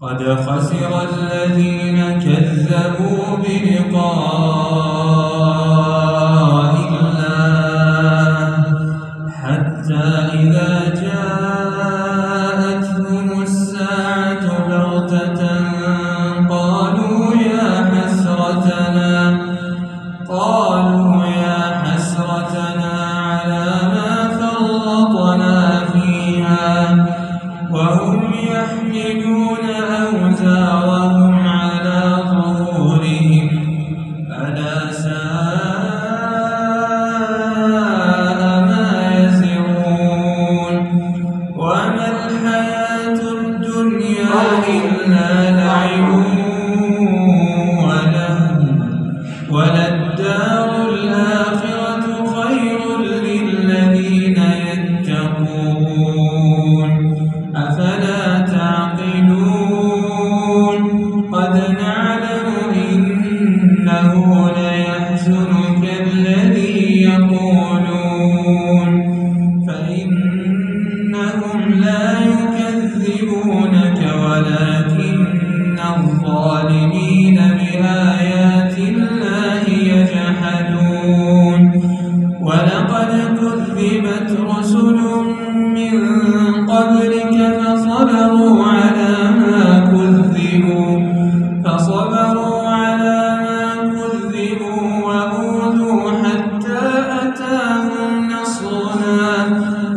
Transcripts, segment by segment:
قد خسر الذين كذبوا بلقاء الله حتى إذا جاءتهم الساعة بغتة قالوا يا حسرتنا على ما فرطنا فيها وهم يحملون أوزارهم على ظهورهم ألا ساء ما يزرون وما الحياة الدنيا إلا لعب وللدار الآخرة خير للذين يتقون أفلا تعقلون قد نعلم إنه ليحزنك الذي يقولون فإنهم لا يكذبونك ولكن الظالمين بآيات الله يجحدون ولقد كذبت رسل من قبلك فصبروا على ما كذبوا وأوذوا حتى أتاهم نصرنا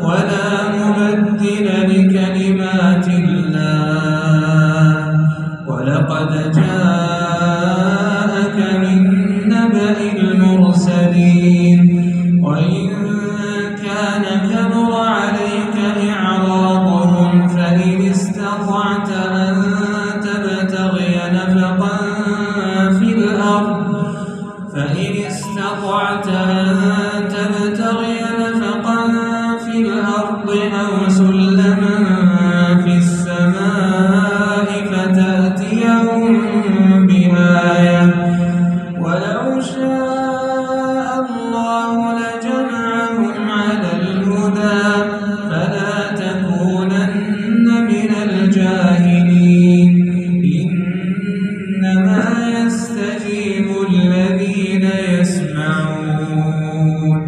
ولا مبدل لكلمات الله ولقد جاءك من نبأ المرسلين وإن كان كبر عليك إعراضهم فإن استطعت أن تبتغي نفقا في الأرض أو سلما في السماء فتأتيهم بآية ولو شاء الله لجمعهم على الهدى فلا تكونن من الجاهلين إنما يستجيب الذين يسمعون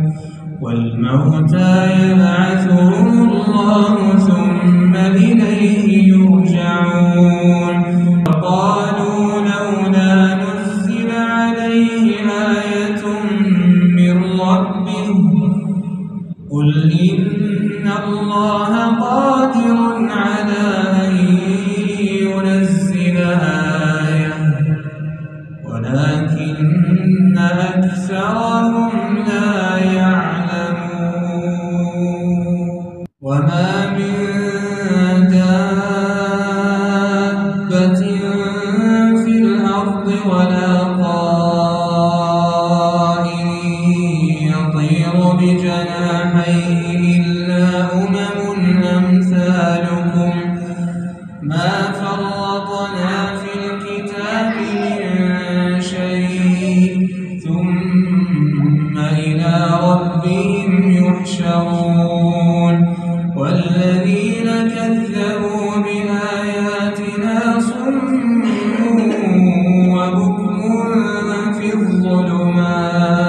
والموتى يبعثهم الله ثم إليه يرجعون وقالوا لولا نزل عليه آية من ربه قل إن الله قادر على أن ينزل آية ولكن أكثرهم لا يعلمون وما من دابة في الأرض ولا طائر يطير بجناحيه إلا أمثالكم ما فرطنا في الكتاب من شيء ثم إلى ربهم يحشرون والذين كذبوا بآياتنا صم وبكم في الظلمات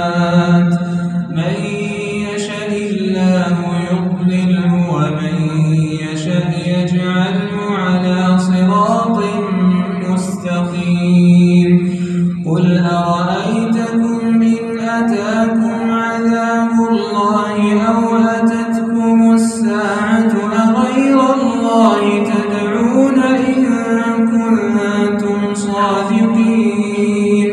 من يشاء الله يضلله ومن يشاء يجعله على صراط مستقيم قل أرأيتكم إن أتاكم عذاب الله أو أتتكم الساعة أغير الله تدعون إن كنتم صادقين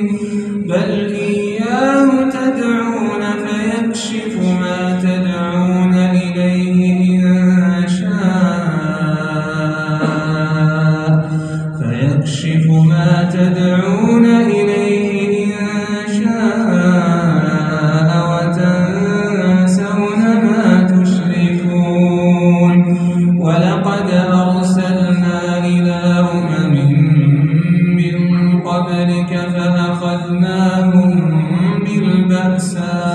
بل إياه تدعون فيكشف ما تدعون إليه إن شاء وتنسون ما تشركون ولقد أرسلنا إلى أمم من قبلك فأخذناهم بالبأساء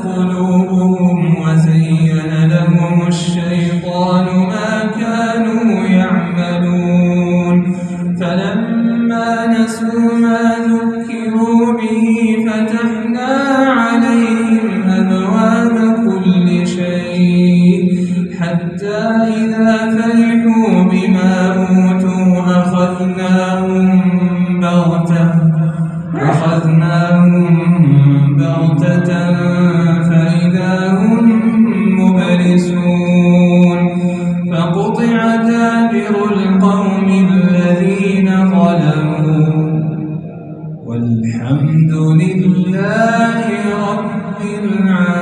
قلوبهم وزين لهم الشيطان ما كانوا يعملون فلما نسوا ما ذكروا به فتحنا عليهم أبواب كل شيء حتى إذا فرحوا بما أوتوا أخذناهم بغتة فإذا هم مبلسون فقطع دابر القوم الذين ظلموا والحمد لله رب العالمين.